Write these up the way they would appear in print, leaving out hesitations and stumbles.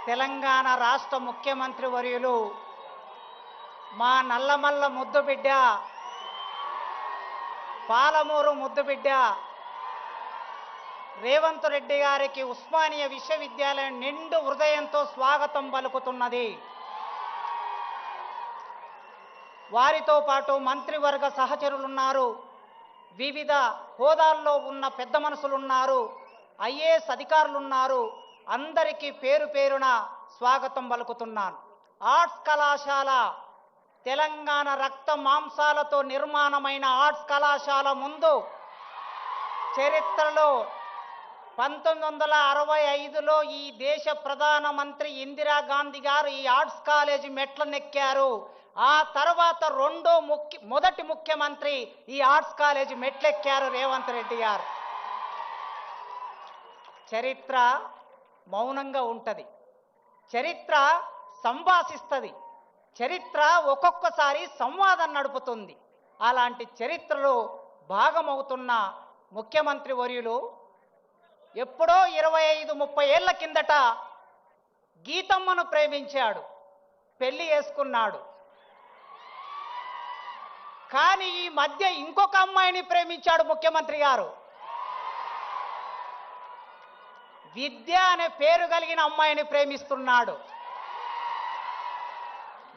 తెలంగాణ రాష్ట్ర ముఖ్యమంత్రి వర్యులు మా నల్లమల్ల ముద్దుబిడ్డ, పాలమూరు ముద్దుబిడ్డ రేవంత్ రెడ్డి గారికి ఉస్మానియా విశ్వవిద్యాలయం నిండు హృదయంతో స్వాగతం పలుకుతున్నది. వారితో పాటు మంత్రివర్గ సహచరులున్నారు, వివిధ హోదాల్లో ఉన్న పెద్ద మనుషులున్నారు, ఐఏఎస్ అధికారులున్నారు. అందరికీ పేరు పేరున స్వాగతం పలుకుతున్నాను. ఆర్ట్స్ కళాశాల తెలంగాణ రక్త మాంసాలతో నిర్మాణమైన ఆర్ట్స్ కళాశాల ముందు చరిత్రలో 1965లో ఈ దేశ ప్రధానమంత్రి ఇందిరాగాంధీ గారు ఈ ఆర్ట్స్ కాలేజీ మెట్లనెక్కారు. ఆ తర్వాత మొదటి ముఖ్యమంత్రి ఈ ఆర్ట్స్ కాలేజీ మెట్లెక్కారు రేవంత్ రెడ్డి గారు. చరిత్ర మౌనంగా ఉంటుంది, చరిత్ర సంభాషిస్తుంది, చరిత్ర ఒక్కొక్కసారి సంవాదం నడుపుతుంది. అలాంటి చరిత్రలో భాగమవుతున్న ముఖ్యమంత్రి వర్యులు ఎప్పుడో 25-30 ఏళ్ల కిందట గీతమ్మను ప్రేమించాడు, పెళ్లి చేసుకున్నాడు. కానీ ఈ మధ్య ఇంకొక అమ్మాయిని ప్రేమించాడు ముఖ్యమంత్రి గారు. విద్య అనే పేరు కలిగిన అమ్మాయిని ప్రేమిస్తున్నాడు.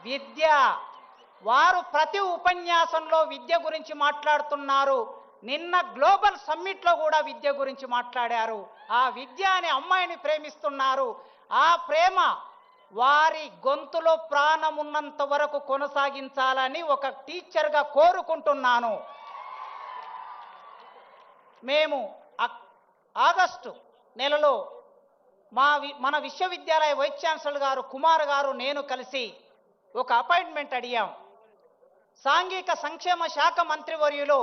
విద్య, వారు ప్రతి ఉపన్యాసంలో విద్య గురించి మాట్లాడుతున్నారు. నిన్న గ్లోబల్ సమ్మిట్లో కూడా విద్య గురించి మాట్లాడారు. ఆ విద్య అనే అమ్మాయిని ప్రేమిస్తున్నారు. ఆ ప్రేమ వారి గొంతులో ప్రాణం ఉన్నంత వరకు కొనసాగించాలని ఒక టీచర్గా కోరుకుంటున్నాను. మేము ఆగస్టు నెలలో మన విశ్వవిద్యాలయ వైస్ ఛాన్సలర్ గారు కుమార్ గారు నేను కలిసి ఒక అపాయింట్మెంట్ అడిగాం. సాంఘిక సంక్షేమ శాఖ మంత్రివర్యులు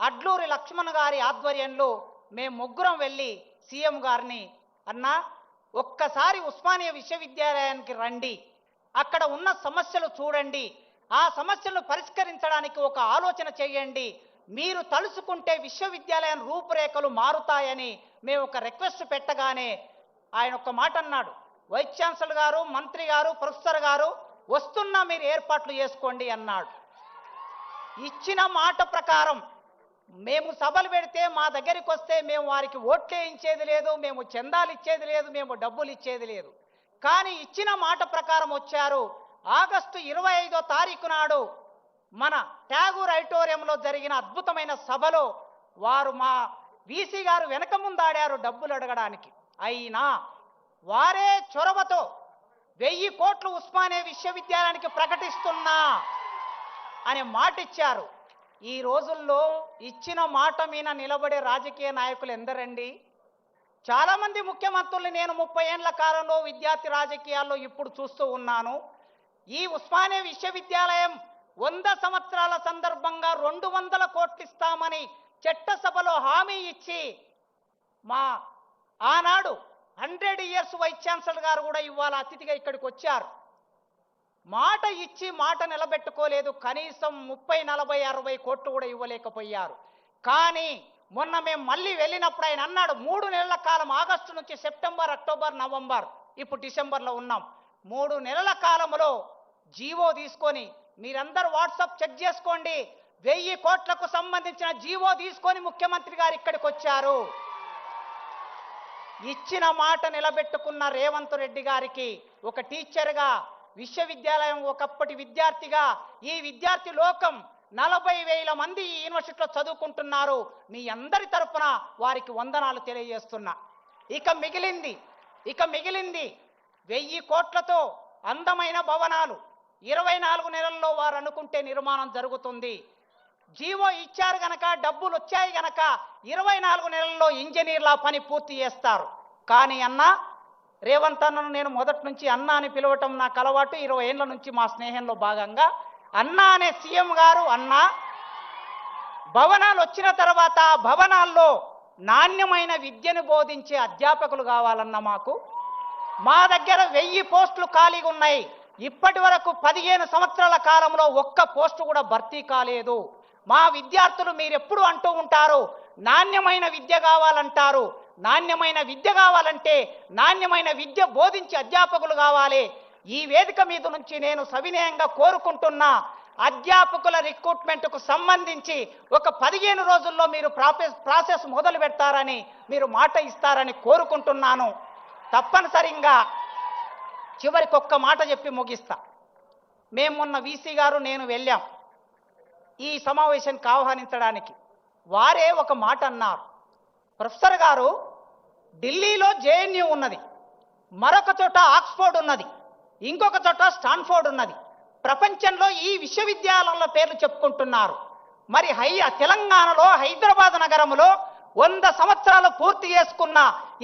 అడ్లూరి లక్ష్మణ్ గారి ఆధ్వర్యంలో మేము ముగ్గురం వెళ్ళి సీఎం గారిని, అన్నా ఒక్కసారి ఉస్మానియా విశ్వవిద్యాలయానికి రండి, అక్కడ ఉన్న సమస్యలు చూడండి, ఆ సమస్యలను పరిష్కరించడానికి ఒక ఆలోచన చేయండి, మీరు తలుసుకుంటే విశ్వవిద్యాలయం రూపురేఖలు మారుతాయని మేము ఒక రిక్వెస్ట్ పెట్టగానే ఆయన ఒక మాట అన్నాడు, వైస్ ఛాన్సలర్ గారు, మంత్రి గారు, ప్రొఫెసర్ గారు వస్తున్నా, మీరు ఏర్పాట్లు చేసుకోండి అన్నాడు. ఇచ్చిన మాట ప్రకారం మేము సభలు పెడితే మా దగ్గరికి వస్తే మేము వారికి ఓట్లే ఇచ్చేది లేదు, మేము చందాలు ఇచ్చేది లేదు, మేము డబ్బులు ఇచ్చేది లేదు. కానీ ఇచ్చిన మాట ప్రకారం వచ్చారు. ఆగస్టు 25వ తారీఖు నాడు మన ట్యాగూర్ ఆడిటోరియంలో జరిగిన అద్భుతమైన సభలో వారు మా వీసీ గారు వెనక ముందాడారు డబ్బులు అడగడానికి. అయినా వారే చొరవతో 1000 కోట్లు ఉస్మానియా విశ్వవిద్యాలయానికి ప్రకటిస్తున్నా అనే మాట ఇచ్చారు. ఈ రోజుల్లో ఇచ్చిన మాట మీద నిలబడే రాజకీయ నాయకులు ఎందరండి? చాలామంది ముఖ్యమంత్రులు నేను 30 ఏళ్ల కాలంలో విద్యార్థి రాజకీయాల్లో ఇప్పుడు చూస్తూ ఉన్నాను. ఈ ఉస్మానియా విశ్వవిద్యాలయం 100 సంవత్సరాల సందర్భంగా 200 కోట్లు ఇస్తామని చట్టసభలో హామీ ఇచ్చి మా ఆనాడు 100 ఇయర్స్ వైస్ ఛాన్సలర్ గారు కూడా ఇవాళ అతిథిగా ఇక్కడికి వచ్చారు. మాట ఇచ్చి మాట నిలబెట్టుకోలేదు. కనీసం 30, 40, 60 కోట్లు కూడా ఇవ్వలేకపోయారు. కానీ మొన్న మేము మళ్ళీ వెళ్ళినప్పుడు ఆయన అన్నాడు, 3 నెలల కాలం, ఆగస్టు నుంచి సెప్టెంబర్, అక్టోబర్, నవంబర్, ఇప్పుడు డిసెంబర్లో ఉన్నాం, 3 నెలల కాలంలో జీవో తీసుకొని, మీరందరూ వాట్సాప్ చెక్ చేసుకోండి, 1000 కోట్లకు సంబంధించిన జీవో తీసుకొని ముఖ్యమంత్రి గారు ఇక్కడికి వచ్చారు. ఇచ్చిన మాట నిలబెట్టుకున్న రేవంత్ రెడ్డి గారికి ఒక టీచర్గా, విశ్వవిద్యాలయం ఒకప్పటి విద్యార్థిగా, ఈ విద్యార్థి లోకం 40,000 మంది ఈ యూనివర్సిటీలో చదువుకుంటున్నారు. మీ అందరి తరపున వారికి వందనాలు తెలియజేస్తున్నా. ఇక మిగిలింది 1000 కోట్లతో అందమైన భవనాలు 24 నెలల్లో వారు అనుకుంటే నిర్మాణం జరుగుతుంది. జీవో ఇచ్చారు గనక, డబ్బులు వచ్చాయి గనక 24 నెలల్లో ఇంజనీర్ల పని పూర్తి చేస్తారు. కానీ అన్నా, రేవంత్ అన్నను నేను మొదటి నుంచి అన్న అని పిలవటం నాకు అలవాటు. 20 ఏళ్ల నుంచి మా స్నేహంలో భాగంగా అన్న అనే సీఎం గారు, అన్న భవనాలు వచ్చిన తర్వాత భవనాల్లో నాణ్యమైన విద్యను బోధించే అధ్యాపకులు కావాలన్న మాకు. మా దగ్గర 1000 పోస్టులు ఖాళీగా ఉన్నాయి. ఇప్పటి వరకు 15 సంవత్సరాల కాలంలో ఒక్క పోస్టు కూడా భర్తీ కాలేదు. మా విద్యార్థులు మీరు ఎప్పుడు అంటూ ఉంటారు, నాణ్యమైన విద్య కావాలంటారు. నాణ్యమైన విద్య కావాలంటే నాణ్యమైన విద్య బోధించి అధ్యాపకులు కావాలి. ఈ వేదిక మీద నుంచి నేను సవినయంగా కోరుకుంటున్నా, అధ్యాపకుల రిక్రూట్మెంట్కు సంబంధించి ఒక 15 రోజుల్లో మీరు ప్రాసెస్ మొదలు పెడతారని, మీరు మాట ఇస్తారని కోరుకుంటున్నాను. తప్పనిసరిగా చివరికి ఒక్క మాట చెప్పి ముగిస్తా. మేము మొన్న వీసీ గారు నేను వెళ్ళాం ఈ సమావేశానికి ఆహ్వానించడానికి. వారే ఒక మాట అన్నారు, ప్రొఫెసర్ గారు ఢిల్లీలో జేఎన్యూ ఉన్నది, మరొక చోట ఆక్స్ఫోర్డ్ ఉన్నది, ఇంకొక చోట స్టాన్ఫోర్డ్ ఉన్నది. ప్రపంచంలో ఈ విశ్వవిద్యాలయాల పేర్లు చెప్పుకుంటున్నారు. మరి తెలంగాణలో హైదరాబాద్ నగరంలో 100 సంవత్సరాలు పూర్తి చేసుకున్న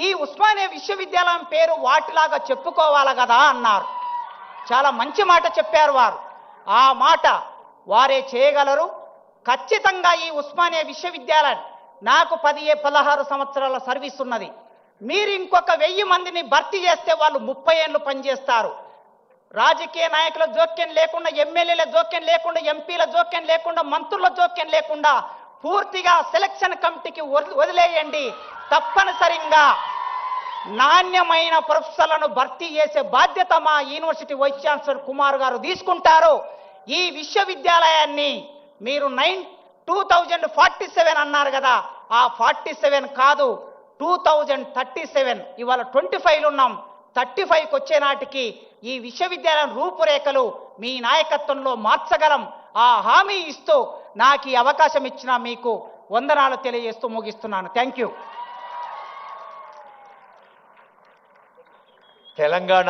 ఈ ఉస్మానియా విశ్వవిద్యాలయం పేరు వాటిలాగా చెప్పుకోవాలి కదా అన్నారు. చాలా మంచి మాట చెప్పారు వారు. ఆ మాట వారే చేయగలరు. ఖచ్చితంగా ఈ ఉస్మానియా విశ్వవిద్యాలయం నాకు 16 సంవత్సరాల సర్వీస్ ఉన్నది. మీరు ఇంకొక 1000 మందిని భర్తీ చేస్తే వాళ్ళు 30 ఏళ్ళు పనిచేస్తారు. రాజకీయ నాయకుల జోక్యం లేకుండా, ఎమ్మెల్యేల జోక్యం లేకుండా, ఎంపీల జోక్యం లేకుండా, మంత్రుల జోక్యం లేకుండా పూర్తిగా సెలక్షన్ కమిటీకి వదిలేయండి. తప్పనిసరిగా నాణ్యమైన ప్రొఫెసర్లను భర్తీ చేసే బాధ్యత మా యూనివర్సిటీ వైస్ ఛాన్సలర్ కుమార్ గారు తీసుకుంటారు. ఈ విశ్వవిద్యాలయాన్ని మీరు 2047 అన్నారు కదా, ఆ 47 కాదు 2037. ఇవాళ 25 ఉన్నాం, 35కి వచ్చే నాటికి ఈ విశ్వవిద్యాలయం రూపురేఖలు మీ నాయకత్వంలో మార్చగలం. ఆ హామీ ఇస్తూ నాకు ఈ అవకాశం ఇచ్చిన మీకు వందనాలు తెలియజేస్తూ ముగిస్తున్నాను. Thank you. తెలంగాణ